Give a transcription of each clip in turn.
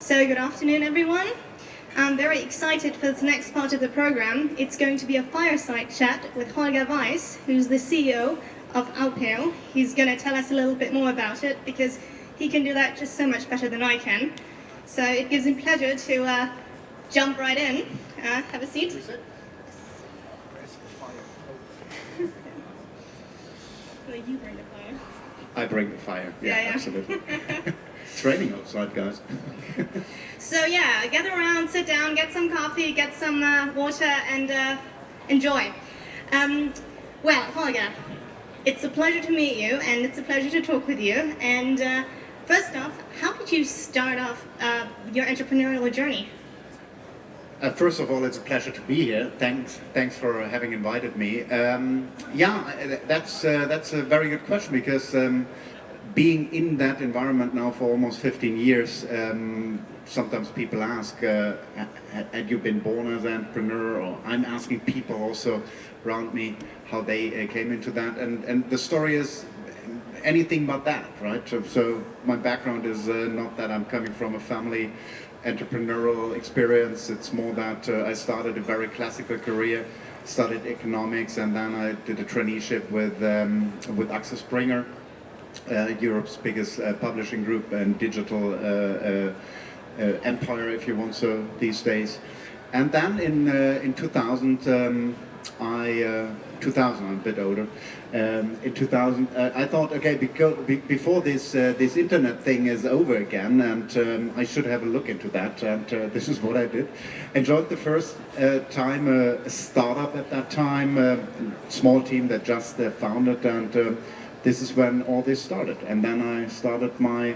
So good afternoon, everyone. I'm very excited for this next part of the program. It's going to be a fireside chat with Holger Weiss, who's the CEO of Alpeo. He's going to tell us a little bit more about it because he can do that just so much better than I can. So it gives me pleasure to jump right in. Have a seat. Well, you bring the fire. I bring the fire. Yeah. Absolutely. It's raining outside, guys. So yeah, gather around, sit down, get some coffee, get some water, and enjoy. Well, Holger, it's a pleasure to meet you, and it's a pleasure to talk with you. And first off, how did you start off your entrepreneurial journey? First of all, it's a pleasure to be here. Thanks for having invited me. That's a very good question because being in that environment now for almost 15 years, sometimes people ask, had you been born as an entrepreneur? Or I'm asking people also around me how they came into that. And the story is anything but that, right? So my background is not that I'm coming from a family entrepreneurial experience. It's more that I started a very classical career, studied economics, and then I did a traineeship with Axel Springer, Europe's biggest publishing group and digital empire, if you want so, these days. And then in 2000, I'm a bit older. In 2000, I thought, okay, before this internet thing is over again, and I should have a look into that. And this is what I did. Enjoyed the first time a startup at that time, a small team that just founded, and this is when all this started. And then I started my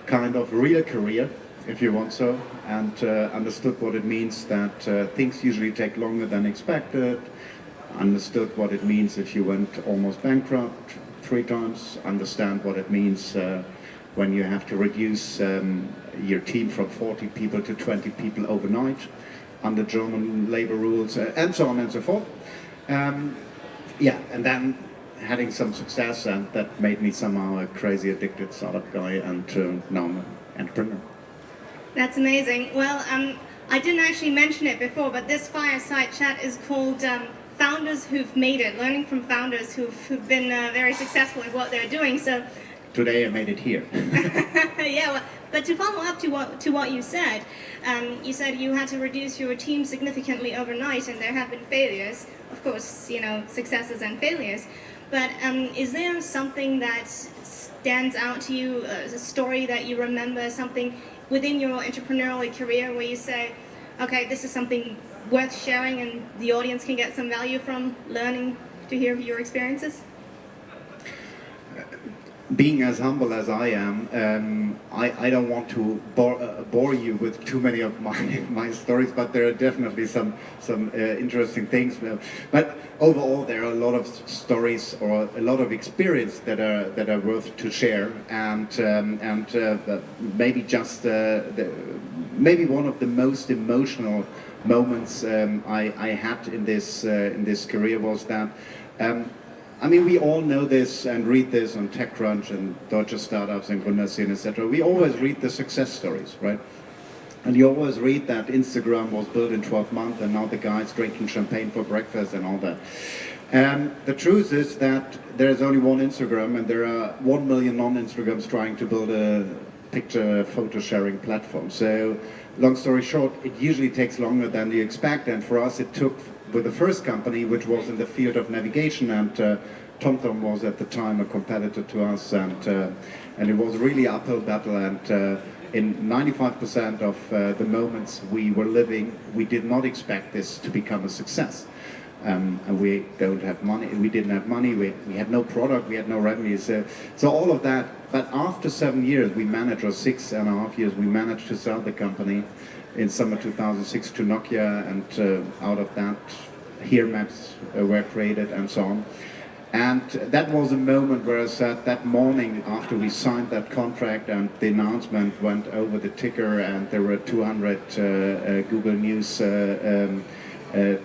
kind of real career, if you want so, and understood what it means that things usually take longer than expected. Understood what it means if you went almost bankrupt 3 times, understand what it means when you have to reduce your team from 40 people to 20 people overnight under German labor rules, and so on and so forth. And then having some success, and that made me somehow a crazy addicted startup guy, and now I'm an entrepreneur. That's amazing. Well, I didn't actually mention it before, but this fireside chat is called Founders Who've Made It, learning from founders who've been very successful in what they're doing. So today I made it here. Yeah, well, but to follow up to what you said you had to reduce your team significantly overnight, and there have been failures. Of course, successes and failures. But is there something that stands out to you, a story that you remember, something within your entrepreneurial career where you say, okay, this is something worth sharing and the audience can get some value from learning to hear your experiences? Being as humble as I am, I don't want to bore you with too many of my stories, but there are definitely some interesting things. But overall, there are a lot of stories or a lot of experience that are worth to share, and maybe just maybe one of the most emotional moments I had in this career was that. We all know this and read this on TechCrunch and Deutsche Startups and Gründerszene, etc. We always read the success stories, right? And you always read that Instagram was built in 12 months and now the guy's drinking champagne for breakfast and all that. And the truth is that there's only one Instagram, and there are 1 million non-Instagrams trying to build a picture photo sharing platform. So long story short, it usually takes longer than you expect, and for us it took, with the first company, which was in the field of navigation, and TomTom was at the time a competitor to us, and it was really an uphill battle, and in 95% of the moments we were living, we did not expect this to become a success. And we didn't have money, we had no product, we had no revenues, so all of that. But after 7 years, we managed, or 6.5 years, we managed to sell the company in summer 2006 to Nokia, and out of that, Here Maps were created, and so on. And that was a moment where I said, that morning after we signed that contract and the announcement went over the ticker, and there were 200 Google News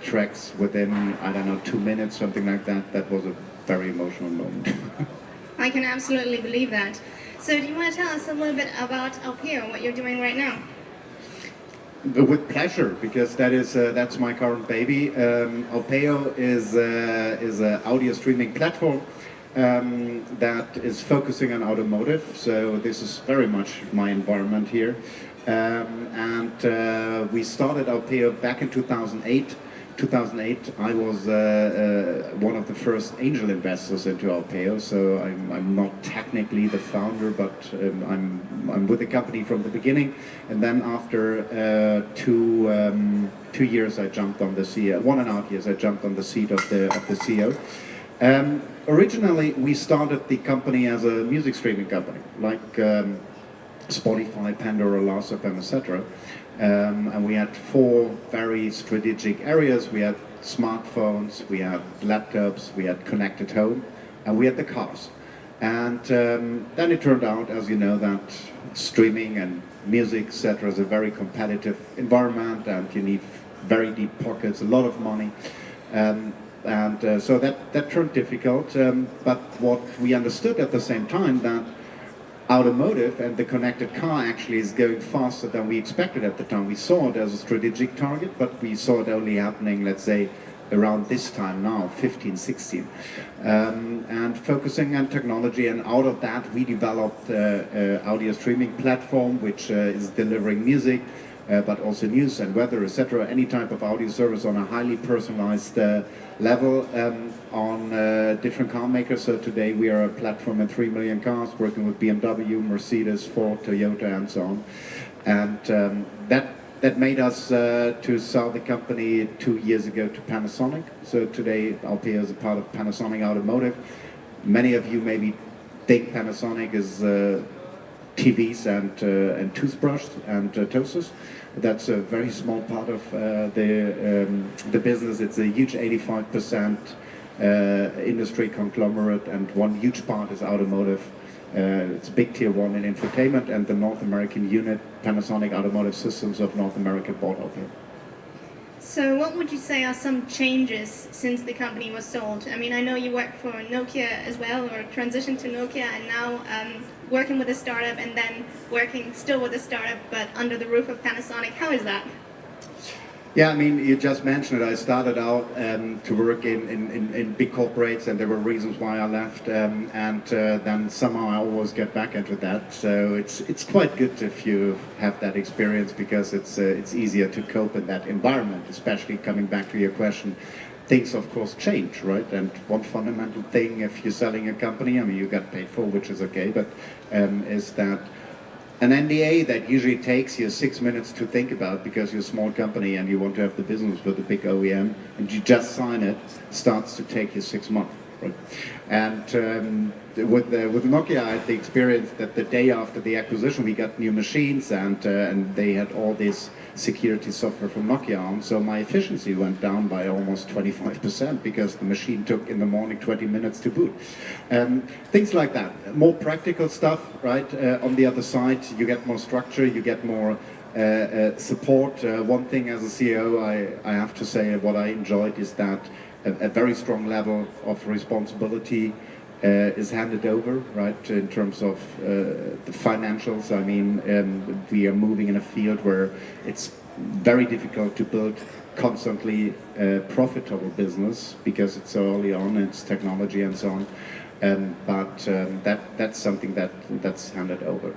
tracks within, I don't know, 2 minutes, something like that. That was a very emotional moment. I can absolutely believe that. So do you want to tell us a little bit about Alpeo, what you're doing right now? With pleasure, because that's my current baby. Alpeo is an audio streaming platform that is focusing on automotive. So this is very much my environment here. And we started Alpeo back in 2008. 2008, I was one of the first angel investors into Alpeo, so I'm not technically the founder, but I'm with the company from the beginning. And then after 2 years, I jumped on the CEO. 1.5 years, I jumped on the seat of the CEO. Originally, we started the company as a music streaming company, like Spotify, Pandora, Last.fm, etc. And we had 4 very strategic areas. We had smartphones, we had laptops, we had connected home, and we had the cars. And then it turned out, as you know, that streaming and music, etc., is a very competitive environment, and you need very deep pockets, a lot of money. So that turned difficult. But what we understood at the same time, that automotive and the connected car actually is going faster than we expected at the time. We saw it as a strategic target, but we saw it only happening, let's say, around this time now, 15, 16. And focusing on technology, and out of that we developed audio streaming platform, which is delivering music, but also news and weather, etc. Any type of audio service on a highly personalized level on different car makers. So today we are a platform in 3 million cars, working with BMW, Mercedes, Ford, Toyota, and so on. And that made us to sell the company 2 years ago to Panasonic. So today Alpeo is a part of Panasonic Automotive. Many of you maybe think Panasonic is TVs and toothbrushes and toasters. That's a very small part of the business. It's a huge 85% industry conglomerate, and one huge part is automotive. It's a big tier 1 in infotainment, and the North American unit, Panasonic Automotive Systems of North America, bought Alpeo. So what would you say are some changes since the company was sold? I mean, I know you worked for Nokia as well, or transitioned to Nokia, and now working with a startup, and then working still with a startup, but under the roof of Panasonic. How is that? Yeah, I mean, you just mentioned it. I started out to work in big corporates, and there were reasons why I left, and then somehow I always get back into that. So it's quite good if you have that experience, because it's easier to cope in that environment, especially coming back to your question. Things, of course, change, right? And one fundamental thing, if you're selling a company, I mean, you get paid for, which is okay, but is that an NDA that usually takes you 6 minutes to think about, because you're a small company and you want to have the business with a big OEM, and you just sign it, starts to take you 6 months. Right? And with Nokia, I had the experience that the day after the acquisition, we got new machines, and they had all this security software from Nokia on. So my efficiency went down by almost 25%, because the machine took in the morning 20 minutes to boot. Things like that. More practical stuff, right? On the other side, you get more structure, you get more support. One thing as a CEO, I have to say, what I enjoyed is that a very strong level of responsibility is handed over, right, in terms of the financials. I mean, we are moving in a field where it's very difficult to build constantly profitable business, because it's so early on, it's technology and so on. But that's something that's handed over.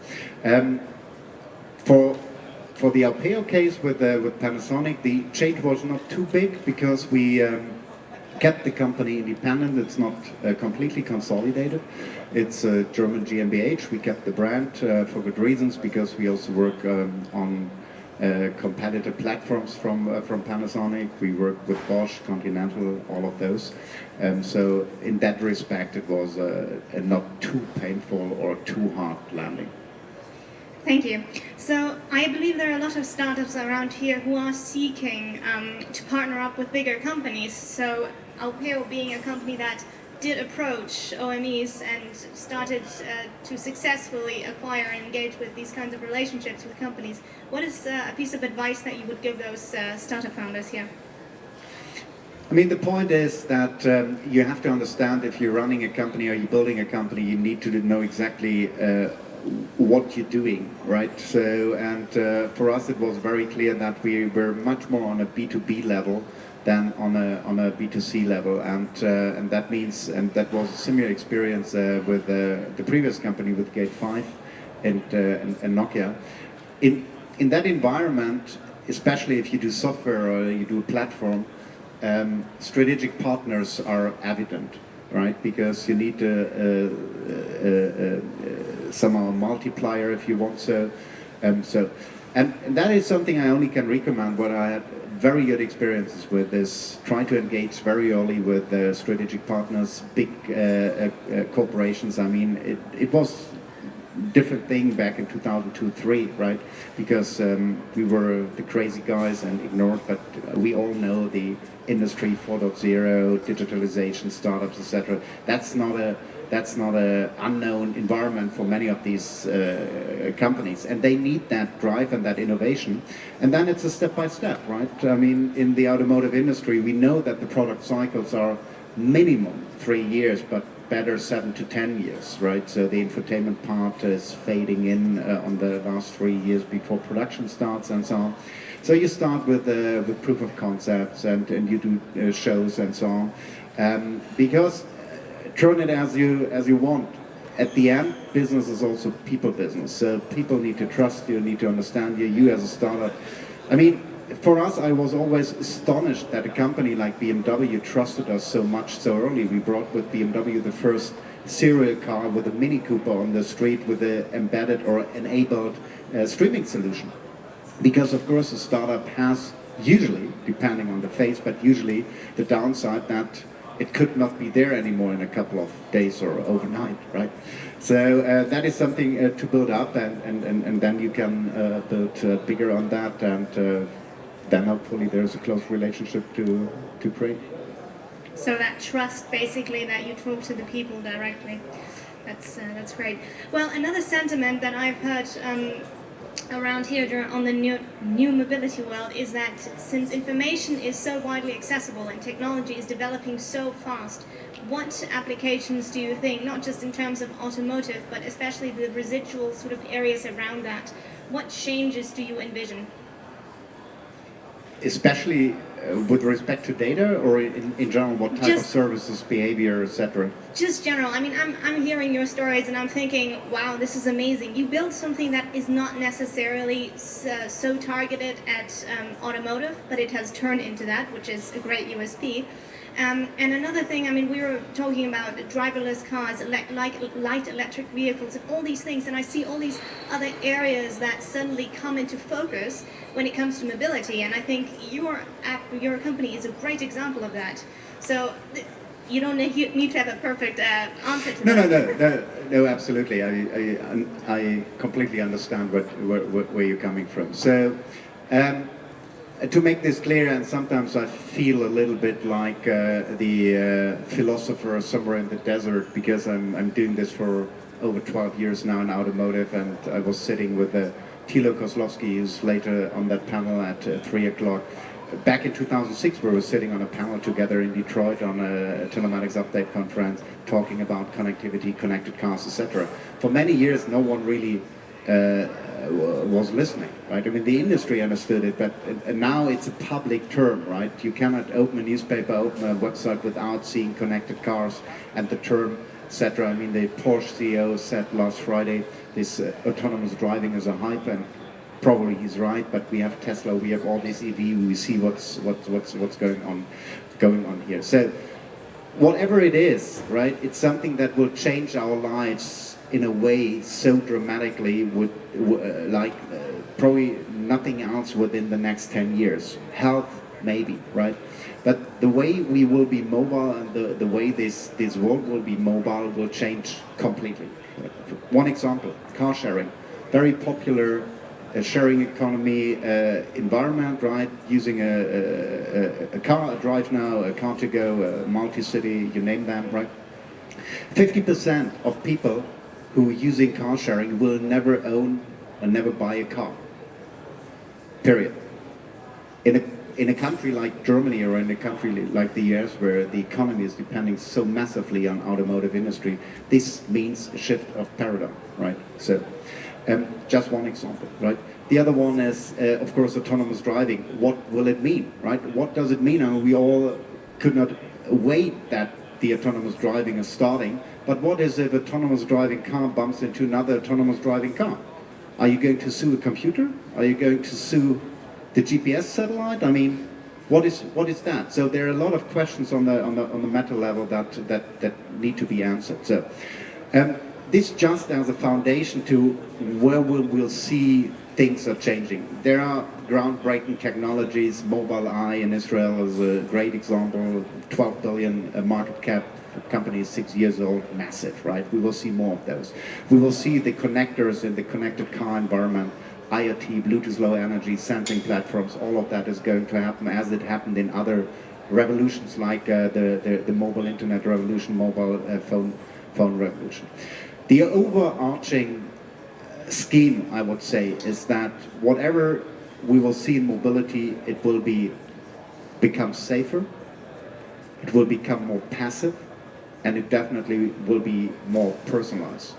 For the Alpeo case with Panasonic, the change was not too big, because we kept the company independent. It's not completely consolidated. It's a German GmbH. We kept the brand for good reasons, because we also work on competitive platforms from Panasonic. We work with Bosch, Continental, all of those. So in that respect, it was not too painful or too hard landing. Thank you. So I believe there are a lot of startups around here who are seeking to partner up with bigger companies. So Alpeo, being a company that did approach OMEs and started to successfully acquire and engage with these kinds of relationships with companies, what is a piece of advice that you would give those startup founders here? I mean, the point is that you have to understand, if you're running a company or you're building a company, you need to know exactly what you're doing, right? So, and for us, it was very clear that we were much more on a B2B level than on a B2C level, and that means, and that was a similar experience with the previous company with Gate 5 and Nokia. In that environment, especially if you do software or you do a platform, strategic partners are evident, right? Because you need somehow a multiplier if you want so. And that is something I only can recommend. What I had very good experiences with is trying to engage very early with strategic partners, big corporations. I mean, it was different thing back in 2002-3, right? Because we were the crazy guys and ignored, but we all know the industry 4.0, digitalization, startups, etc. That's not a unknown environment for many of these companies, and they need that drive and that innovation. And then it's a step by step, right? I mean, in the automotive industry, we know that the product cycles are minimum 3 years, but better 7 to 10 years, right? So the infotainment part is fading in on the last 3 years before production starts and so on. So you start with proof of concepts and you do shows and so on, because turn it as you want. At the end, business is also people business. So people need to trust you, need to understand you. You as a startup, I mean, for us, I was always astonished that a company like BMW trusted us so much so early. We brought with BMW the first serial car with a Mini Cooper on the street with an embedded or enabled streaming solution. Because of course a startup has usually, depending on the phase, but usually the downside that it could not be there anymore in a couple of days or overnight, right? So that is something to build up, and then you can build bigger on that, and then hopefully there's a close relationship to create. So that trust, basically, that you talk to the people directly. That's great. Well, another sentiment that I've heard around here on the new mobility world is that since information is so widely accessible and technology is developing so fast, what applications do you think, not just in terms of automotive, but especially the residual sort of areas around that, what changes do you envision? Especially with respect to data, or in general, what type of services, behavior, etc.? Just general. I mean, I'm hearing your stories and I'm thinking, wow, this is amazing. You built something that is not necessarily so targeted at automotive, but it has turned into that, which is a great USP. And another thing, I mean, we were talking about driverless cars, light electric vehicles, and all these things, and I see all these other areas that suddenly come into focus when it comes to mobility, and I think your company is a great example of that. So you don't need to have a perfect answer to that. No, absolutely. I completely understand where you're coming from. So. To make this clear, and sometimes I feel a little bit like the philosopher somewhere in the desert, because I'm doing this for over 12 years now in automotive, and I was sitting with Thilo Kozlowski, who's later on that panel at 3 o'clock. Back in 2006, we were sitting on a panel together in Detroit on a telematics update conference, talking about connectivity, connected cars, etc. For many years, no one really was listening, right? I mean, the industry understood it, but now it's a public term, right? You cannot open a newspaper, open a website without seeing connected cars and the term, etc. I mean, the Porsche CEO said last Friday, this autonomous driving is a hype, and probably he's right. But we have Tesla, we have all this EV, we see what's going on here. So, whatever it is, right? It's something that will change our lives in a way so dramatically, like probably nothing else within the next 10 years. Health, maybe, right? But the way we will be mobile and the way this world will be mobile will change completely. One example, car sharing. Very popular sharing economy environment, right? Using a car, a drive now, a car to go, a multi-city, you name them, right? 50% of people who are using car sharing will never own or never buy a car. Period. In a country like Germany, or in a country like the US, where the economy is depending so massively on automotive industry, this means a shift of paradigm, right? So, just one example, right? The other one is, of course, autonomous driving. What will it mean, right? What does it mean? I mean, we all could not wait that the autonomous driving is starting, but what is if autonomous driving car bumps into another autonomous driving car? Are you going to sue a computer? Are you going to sue the GPS satellite? I mean, what is that? So there are a lot of questions on the meta level that need to be answered. So this just as a foundation to where we'll see things are changing. There are groundbreaking technologies. Mobileye in Israel is a great example. 12 billion market cap. Company is 6 years old, massive, right? We will see more of those. We will see the connectors in the connected car environment, IoT, Bluetooth Low Energy, sensing platforms. All of that is going to happen as it happened in other revolutions like the mobile internet revolution, mobile phone revolution. The overarching scheme, I would say, is that whatever we will see in mobility, it will become safer, it will become more passive, and it definitely will be more personalized.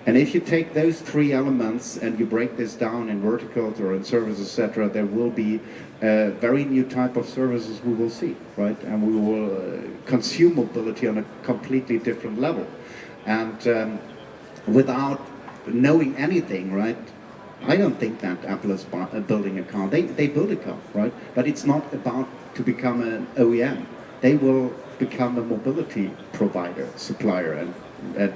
And if you take those three elements and you break this down in verticals or in services, etc., there will be a very new type of services we will see, right? And we will consume mobility on a completely different level. And without knowing anything, right? I don't think that Apple is building a car. They build a car, right? But it's not about to become an OEM. They will become a mobility provider, supplier, and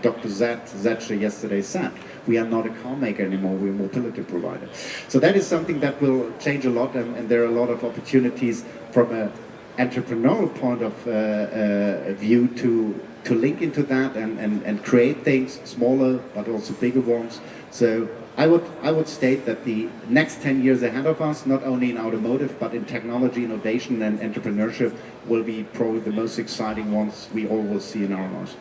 Dr. Zetsche yesterday said, we are not a car maker anymore, we're a mobility provider. So that is something that will change a lot, and there are a lot of opportunities from an entrepreneurial point of view to link into that and create things, smaller but also bigger ones. So I would state that the next 10 years ahead of us, not only in automotive, but in technology, innovation, and entrepreneurship, will be probably the most exciting ones we all will see in our lives.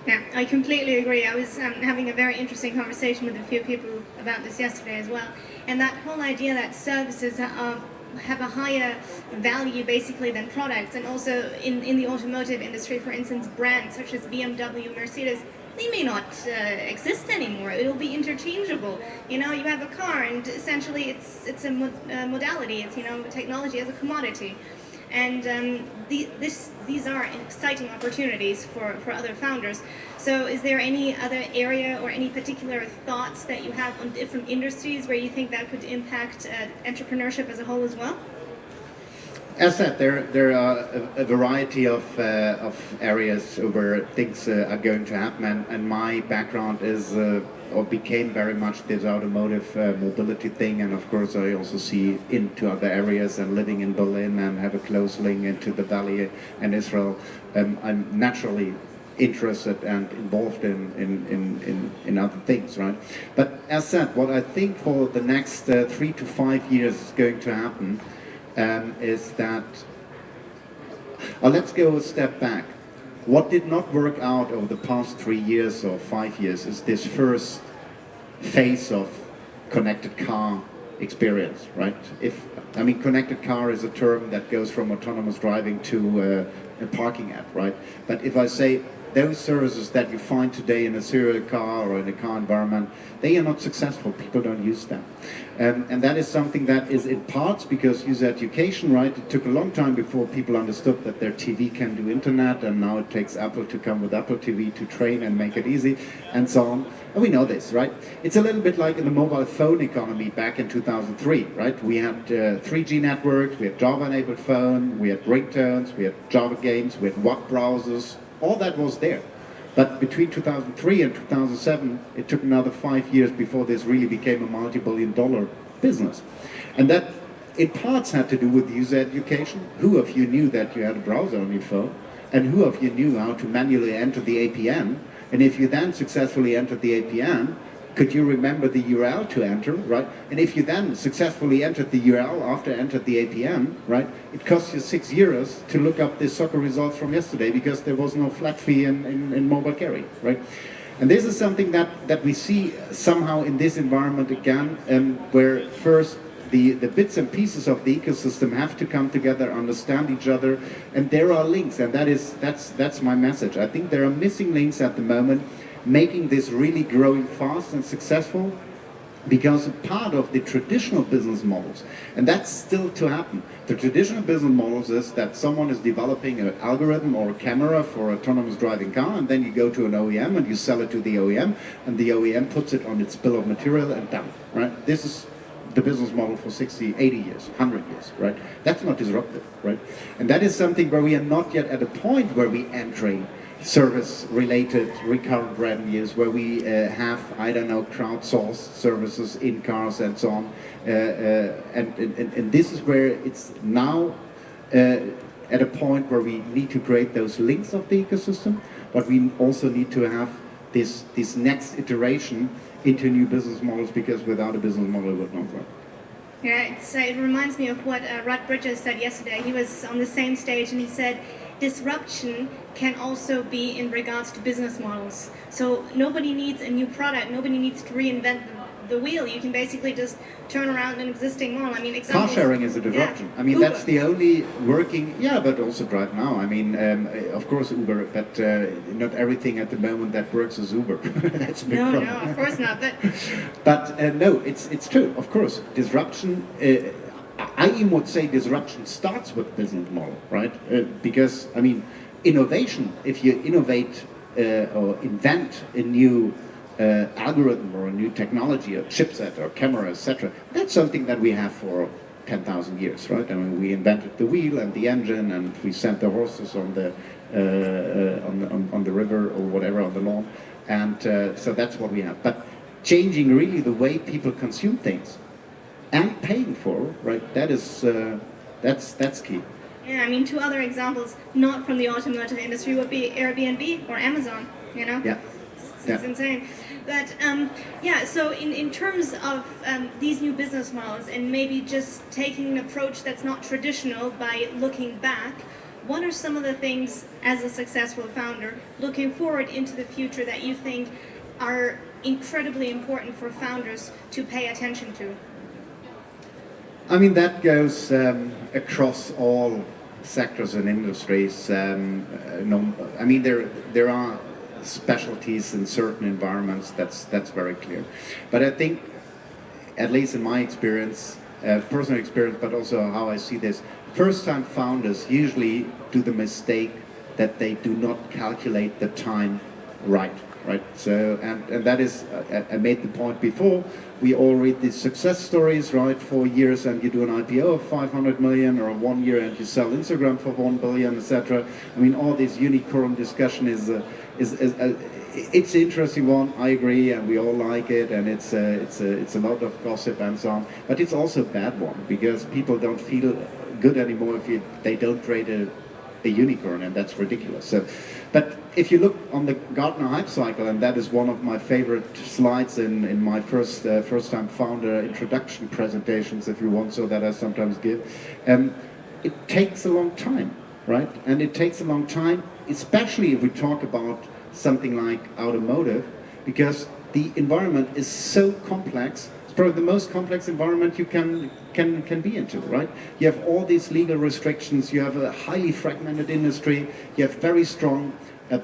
Yeah, I completely agree. I was having a very interesting conversation with a few people about this yesterday as well. And that whole idea that services have a higher value basically than products, and also in the automotive industry, for instance, brands such as BMW, Mercedes, they may not exist anymore. It will be interchangeable. You know, you have a car, and essentially it's a modality. It's, you know, technology as a commodity, and these are exciting opportunities for other founders. So, is there any other area or any particular thoughts that you have on different industries where you think that could impact entrepreneurship as a whole as well? As said, there are a variety of areas where things are going to happen, and my background is or became very much this automotive mobility thing, and of course I also see into other areas, and living in Berlin and have a close link into the Valley and Israel. I'm naturally interested and involved in other things, right? But as said, what I think for the next 3 to 5 years is going to happen is that, let's go a step back. What did not work out over the past 3 years or 5 years is this first phase of connected car experience, right? Connected car is a term that goes from autonomous driving to a parking app, right? But if I say those services that you find today in a serial car or in a car environment, they are not successful. People don't use them. And that is something that is in parts because user education, right? It took a long time before people understood that their TV can do internet, and now it takes Apple to come with Apple TV to train and make it easy, and so on. And we know this, right? It's a little bit like in the mobile phone economy back in 2003, right? We had 3G networks, we had Java-enabled phone, we had ringtones, we had Java games, we had web browsers. All that was there. But between 2003 and 2007, it took another 5 years before this really became a multi-billion-dollar business. And that, in parts, had to do with user education. Who of you knew that you had a browser on your phone? And who of you knew how to manually enter the APN? And if you then successfully entered the APN, could you remember the URL to enter, right? And if you then successfully entered the URL after entered the APN, right, it costs you €6 to look up the soccer results from yesterday because there was no flat fee in mobile carry, right? And this is something that we see somehow in this environment again, where first the bits and pieces of the ecosystem have to come together, understand each other, and there are links, and that's my message. I think there are missing links at the moment making this really growing fast and successful. Because a part of the traditional business models, and that's still to happen, the traditional business models is that someone is developing an algorithm or a camera for an autonomous driving car, and then you go to an OEM and you sell it to the OEM, and the OEM puts it on its bill of material and done, right? This is the business model for 60, 80 years, 100 years, right? That's not disruptive, right? And that is something where we are not yet at a point where we entering service-related recurrent revenues, where we have, I don't know, crowdsourced services in cars and so on. And this is where it's now at a point where we need to create those links of the ecosystem, but we also need to have this next iteration into new business models, because without a business model it would not work. Yeah, it reminds me of what Rod Bridges said yesterday. He was on the same stage and he said, disruption can also be in regards to business models. So nobody needs a new product, nobody needs to reinvent the wheel. You can basically just turn around an existing model. I mean, car sharing is a disruption. Yeah. I mean, Uber. That's the only working, but also Drive Now. I mean, of course Uber, but not everything at the moment that works is Uber. That's a big problem. No, of course not. But no, it's true, of course. Disruption, I even would say disruption starts with business model, right? Because, I mean, innovation, if you innovate or invent a new algorithm or a new technology, a chipset or camera, etc., that's something that we have for 10,000 years, right? I mean, we invented the wheel and the engine, and we sent the horses on the river or whatever, on the lawn, and so that's what we have. But changing really the way people consume things and paying for, right? That is that's key. Yeah, I mean, two other examples, not from the automotive industry, would be Airbnb or Amazon. You know. Yeah. It's insane. But so in terms of these new business models and maybe just taking an approach that's not traditional by looking back, what are some of the things as a successful founder looking forward into the future that you think are incredibly important for founders to pay attention to? I mean, that goes across all sectors and industries. I mean, there are specialties in certain environments, that's very clear. But I think, at least in my experience, personal experience, but also how I see this, first-time founders usually do the mistake that they do not calculate the time right? So, and that is, I made the point before, we all read these success stories, right? 4 years and you do an IPO of 500 million, or 1 year and you sell Instagram for 1 billion, etc. I mean, all this unicorn discussion is it's an interesting one, I agree, and we all like it, and it's a lot of gossip and so on, but it's also a bad one, because people don't feel good anymore if they don't trade a unicorn, and that's ridiculous. So, but if you look on the Gartner hype cycle, and that is one of my favorite slides in my first-time founder introduction presentations, if you want, so that I sometimes give, it takes a long time, right? And it takes a long time, especially if we talk about something like automotive, because the environment is so complex. It's probably the most complex environment you can be into, right? You have all these legal restrictions, you have a highly fragmented industry, you have very strong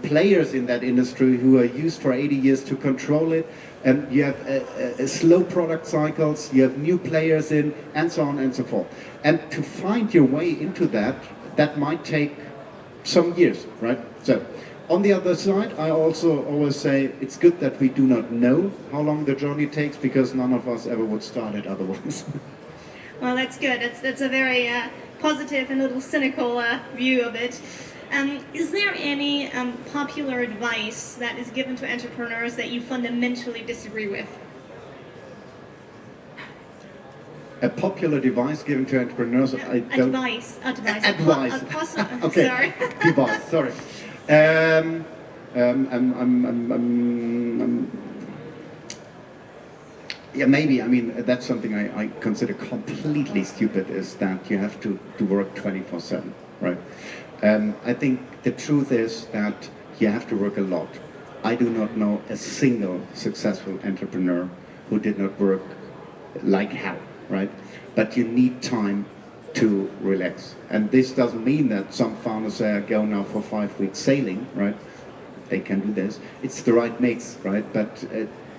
players in that industry who are used for 80 years to control it, and you have slow product cycles, you have new players in, and so on and so forth. And to find your way into that might take some years, right? So, on the other side, I also always say it's good that we do not know how long the journey takes, because none of us ever would start it otherwise. Well, that's good. That's a very positive and a little cynical view of it. Is there any popular advice that is given to entrepreneurs that you fundamentally disagree with? A popular advice given to entrepreneurs? I don't... Advice. Okay. Sorry. Advice. Sorry. Yeah, maybe. I mean, that's something I consider completely stupid, is that you have to work 24/7, right? I think the truth is that you have to work a lot. I do not know a single successful entrepreneur who did not work like hell, right? But you need time to relax. And this doesn't mean that some founders say, I go now for 5 weeks sailing, right? they can do this. It's the right mix, right? But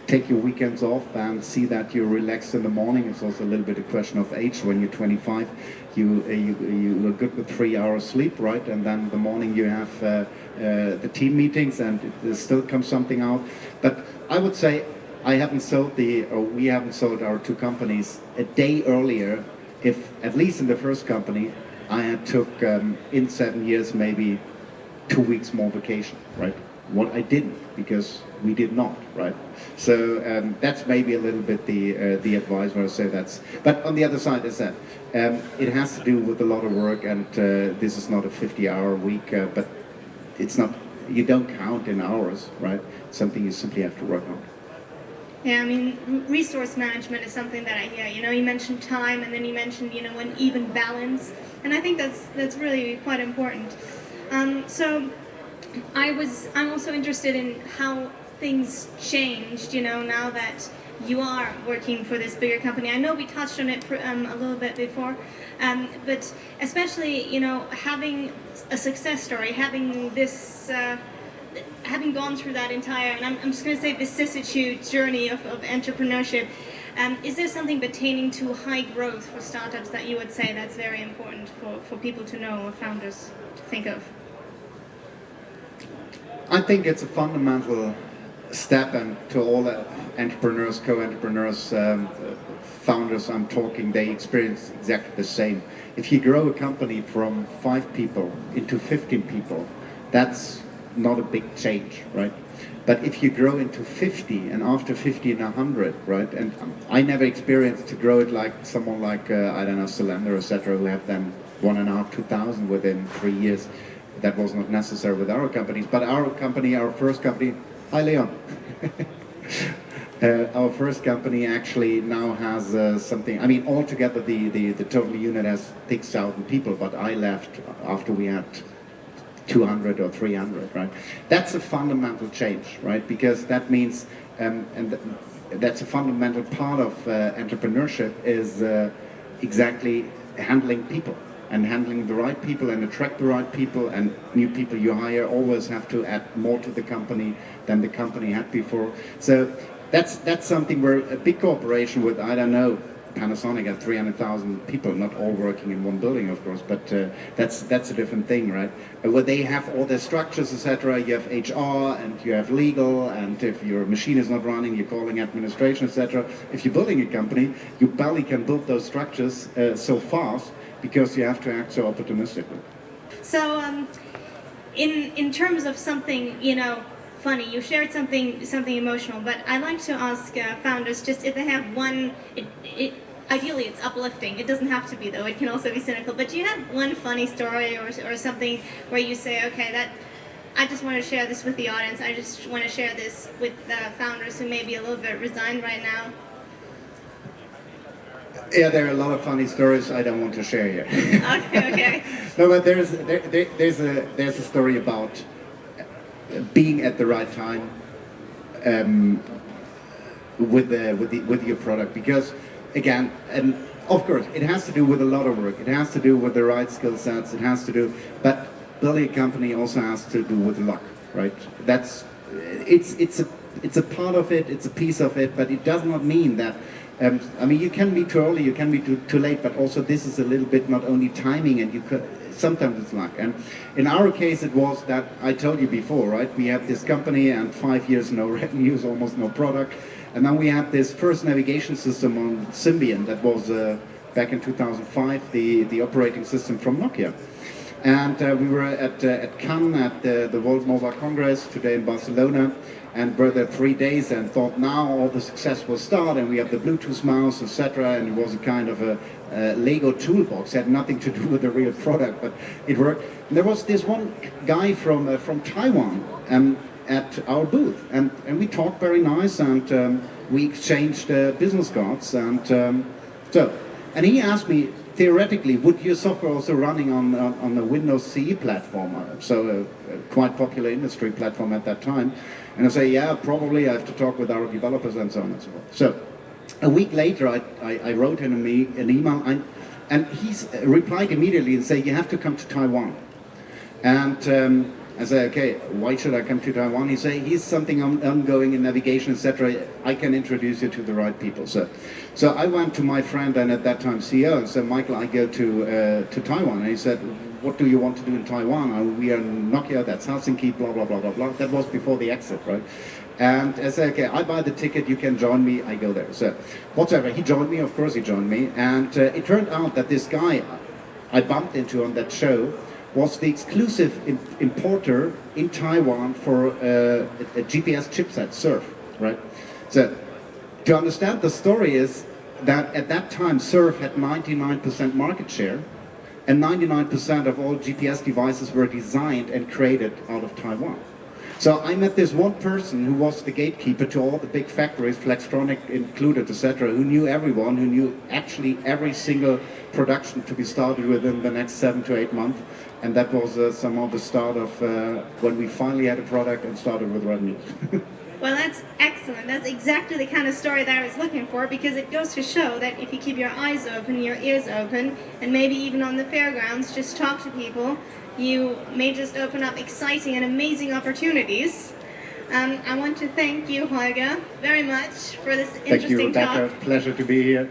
take your weekends off and see that you're relaxed in the morning. It's also a little bit a question of age. When you're 25, you are good with 3 hours sleep, right? And then in the morning you have the team meetings, and there still comes something out. But I would say we haven't sold our 2 companies a day earlier. If at least in the first company, I had took in 7 years maybe 2 weeks more vacation, right? What I didn't, because we did not, right? So that's maybe a little bit the advice where I say that's. But on the other side, as I said, it has to do with a lot of work, and this is not a 50-hour week, but it's not. You don't count in hours, right? It's something you simply have to work on. Yeah, I mean, resource management is something that I hear. You know, you mentioned time, and then you mentioned, you know, an even balance, and I think that's really quite important. So I'm also interested in how things changed, you know, now that you are working for this bigger company. I know we touched on it a little bit before, but especially, you know, having a success story, having this, having gone through that entire, and I'm just going to say vicissitude journey of entrepreneurship, is there something pertaining to high growth for startups that you would say that's very important for people to know, or founders to think of? I think it's a fundamental step, and to all entrepreneurs, co-entrepreneurs, founders I'm talking, they experience exactly the same. If you grow a company from 5 people into 15 people, that's not a big change, right? But if you grow into 50, and after 50 and 100, right? And I never experienced to grow it like someone like, I don't know, Solander, etc., who have then 1.5, 2,000 within 3 years. That was not necessary with our companies, but our company, our first company, hi Leon. Our first company actually now has something, I mean, altogether the total unit has 6,000 people, but I left after we had 200 or 300, right? That's a fundamental change, right? Because that means, that's a fundamental part of entrepreneurship is exactly handling people. And handling the right people and attract the right people, and new people you hire always have to add more to the company than the company had before. So that's something where a big corporation with, I don't know, Panasonic has 300,000 people, not all working in one building, of course, but that's a different thing, right? Where they have all their structures, etc. You have HR and you have legal, and if your machine is not running, you're calling administration, etc. If you're building a company, you barely can build those structures so fast, because you have to act so opportunistically. So, in terms of something, you know, funny, you shared something emotional, but I like to ask founders just if they have one. Ideally, it's uplifting. It doesn't have to be, though. It can also be cynical. But do you have one funny story or something where you say, okay, that I just want to share this with the audience. I just want to share this with founders who may be a little bit resigned right now. Yeah, there are a lot of funny stories I don't want to share here. Okay. No, but there's a story about being at the right time with your product, because again, and of course, it has to do with a lot of work. It has to do with the right skill sets. It has to do, but building a company also has to do with luck, right? It's a part of it. It's a piece of it, but it does not mean that. I mean, you can be too early, you can be too late, but also this is a little bit not only timing, and sometimes it's luck. And in our case, it was that I told you before, right? We had this company and 5 years no revenues, almost no product, and then we had this first navigation system on Symbian that was back in 2005, the operating system from Nokia. And we were at Cannes at the World Mobile Congress today in Barcelona, and were there 3 days and thought now all the success will start, and we have the Bluetooth mouse, etc. And it was a kind of a Lego toolbox. It had nothing to do with the real product, but it worked. And there was this one guy from Taiwan at our booth, and we talked very nice, and we exchanged business cards, and and he asked me, theoretically, would your software also running on the Windows CE platform, so a quite popular industry platform at that time? And I say, yeah, probably. I have to talk with our developers and so on and so forth. So a week later, I wrote him an email, and he replied immediately and said, you have to come to Taiwan. And I say, okay, why should I come to Taiwan? He say, he's something ongoing in navigation, etc. I can introduce you to the right people. So I went to my friend and at that time CEO and said, Michael, I go to Taiwan. And he said, what do you want to do in Taiwan? We are Nokia, that's Helsinki, blah, blah, blah, blah, blah. That was before the exit, right? And I said, okay, I buy the ticket, you can join me, I go there. So whatever, he joined me, of course he joined me. And it turned out that this guy I bumped into on that show was the exclusive importer in Taiwan for a GPS chipset, Surf, right? So to understand the story is that at that time Surf had 99% market share and 99% of all GPS devices were designed and created out of Taiwan. So I met this one person who was the gatekeeper to all the big factories, Flextronic included, etc., who knew everyone, who knew actually every single production to be started within the next 7 to 8 months. And that was somehow the start of when we finally had a product and started with revenues. Well, that's excellent. That's exactly the kind of story that I was looking for, because it goes to show that if you keep your eyes open, your ears open, and maybe even on the fairgrounds, just talk to people, you may just open up exciting and amazing opportunities. I want to thank you, Holger, very much for this interesting talk. Thank you, Rebecca. Pleasure to be here.